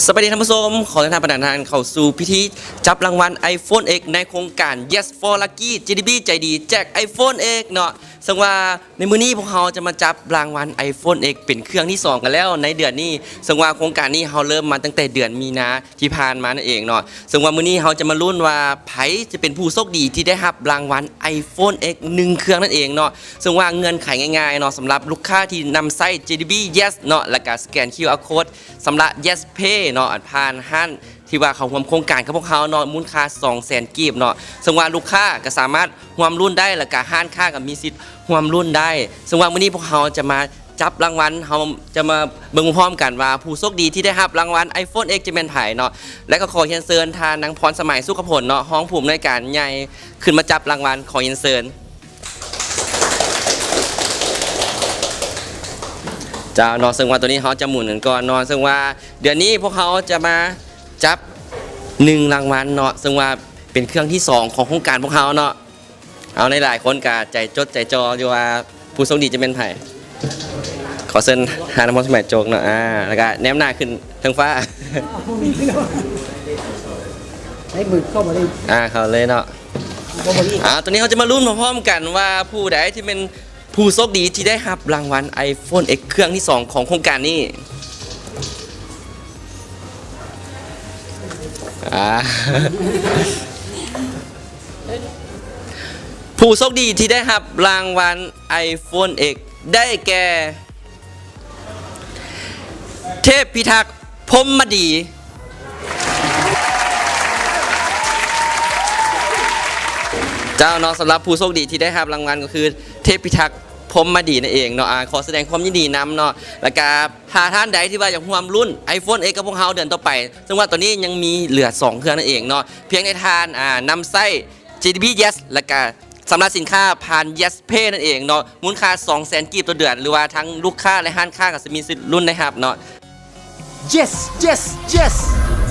สวัสดีท่านผู้ชมขอต้อนรับประธานเข้าสู่พิธีจับรางวัล iPhone X ในโครงการ Yes for Lucky JDB ใจดีแจก iPhone X เนาะซึ่งว่าในมื้อนี้พวกเราจะมาจับรางวัล iPhone X เป็นเครื่องที่2กันแล้วในเดือนนี้ซึ่งว่าโครงการนี้เราเริ่มมาตั้งแต่เดือนมีนาที่ผ่านมานั่นเองเนาะซึ่งว่ามื้อนี้เราจะมาลุ้นว่าไผจะเป็นผู้โชคดีที่ได้รับรางวัล iPhone X 1 เครื่องนั่นเองเนาะซึ่งว่าเงื่อนไขง่ายๆเนาะสำหรับลูกค้าที่นำไส้ JDB Yes เนาะและก็สแกน QR Code สำหรับ Yes Pay เนาะผ่านห้างที่ว่าเขาร่วมโครงการกับพวกเขาเนาะมูลค่า 200,000 กีบเนาะซึ่งว่าลูกค้าก็สามารถร่วมรุ่นได้และก็ห้างค่าก็มีสิทธิ์ร่วมรุ่นได้ซึ่งว่ามื้อนี้พวกเขาจะมาจับรางวัลเขาจะมาเบิ่งพร้อมกันว่าผู้โชคดีที่ได้รับรางวัล iPhone X จะเป็นไผเนาะและก็ขอเรียนเชิญทางนางพรสมัยสุขผลเนาะห้องผู้อำนวยการใหญ่ขึ้นมาจับรางวัลขอเรียนเชิญจะนอนซึ่งว่าตัวนี้เขาจะหมุนกันก่อนนอนซึ่งว่าเดือนนี้พวกเขาจะมาจับ1รางวัลเนาะซึ่งว่าเป็นเครื่องที่2ของโครงการพวกเขาเนาะเอาในหลายคนกะใจจดใจจออยู่ว่าผู้โชคดีจะเป็นไผขอเชิญหานามสมัยโจกเนาะแล้วก็แนมหน้าขึ้นทางฟ้าให้มือเข้ามาเลยเขาเลยเนาะตัวนี้เขาจะมาลุ้นพร้อมๆกันว่าผู้ใดที่เป็นผู้โชคดีที่ได้รับรางวัล iPhone X เครื่องที่2ของโครงการนี้ผู้โชคดีที่ได้รับรางวัล iPhone X ได้แก่เทพพิทักษ์พรหมดีเจ้าเนาะสำหรับผู้โชคดีที่ได้รับรางวัลก็คือเทพพิทักษ์พรหมดีนั่นเองเนาะขอแสดงความยินดีนำเนาะและก็หากท่านใดที่ว่าอยากร่วมรุ่น iPhone X กับพวกเราเดือนต่อไปซึ่งว่าตอนนี้ยังมีเหลือ2เครื่องนั่นเองเนาะเพียงในทานนำไส้ JDB Yes และก็สำหรับสินค้าผ่าน Yes Pay นั่นเองเนาะมูลค่า 200,000 กีบต่อเดือนหรือว่าทั้งลูกค้าและห้างค้าก็จะมีสิทธิ์รุ่นนะครับเนาะ Yes Yes Yes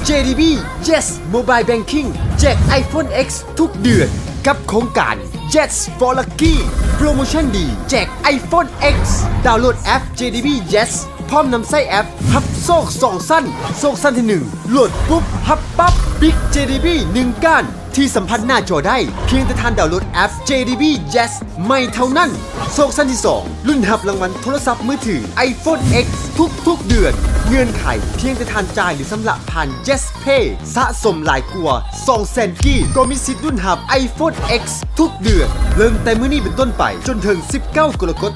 JDB Yes Mobile Banking แจก iPhone X ทุกเดือนกับโครงการ Yes for Lucky โปรโมชั่นดีแจก iPhone X ดาวน์โหลดแอป JDB Yes พร้อมนำไส้แอปฮับโซก2สั้นโซกสั้นที่1โหลดปุ๊บฮับปั๊บบิ๊ก JDB 1 ก้านที่สัมพันธ์หน้าจอได้เพียงแต่ท่านดาวน์โหลดแอป JDB Yes ไม่เท่านั้นโซกสั้นที่2รุ่นหับรางวัลโทรศัพท์มือถือ iPhone X ทุกเดือนเงื่อนไขเพียงแต่ท่านจ่ายหรือสำหรับผ่าน Yes Pay สะสมหลายกว่า 200,000 กีก็มีสิทธิ์รุ่นหับ iPhone X ทุกเดือนเริ่มแต่มื้อนี้เป็นต้นไปจนถึง19 กรกฎาคม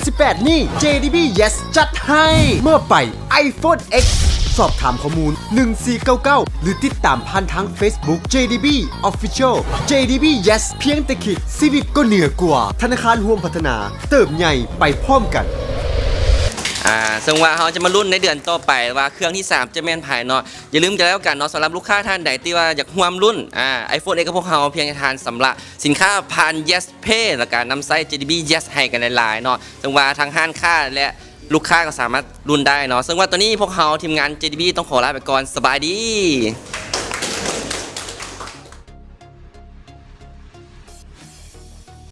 2018 นี้ JDB Yes จัดให้เมื่อไป iPhone X สอบถามข้อมูล 1499 หรือติดตามผ่านทาง Facebook JDB Official JDB Yes เพียงแต่คิดชีวิตก็เหนือกว่าธนาคารร่วมพัฒนาเติบใหญ่ไปพร้อมกันซึ่งว่าเขาจะมารุ่นในเดือนต่อไปว่าเครื่องที่3จะแม่นภายเนาะอย่าลืมจะแล้วกันเนาะสำหรับลูกค้าท่านใดที่ว่าอยากร่วมรุ่นiPhone X กับพวกเขาเพียงทานสำหรับสินค้าผ่าน Yes Pay และการนำไส้ JDB Yes ให้กันหลายๆเนาะซึ่งว่าทางห้างค้าและลูกค้าก็สามารถรุ่นได้เนาะซึ่งว่าตอนนี้พวกเขาทีมงาน JDB ต้องขอลาไปก่อนสบายดี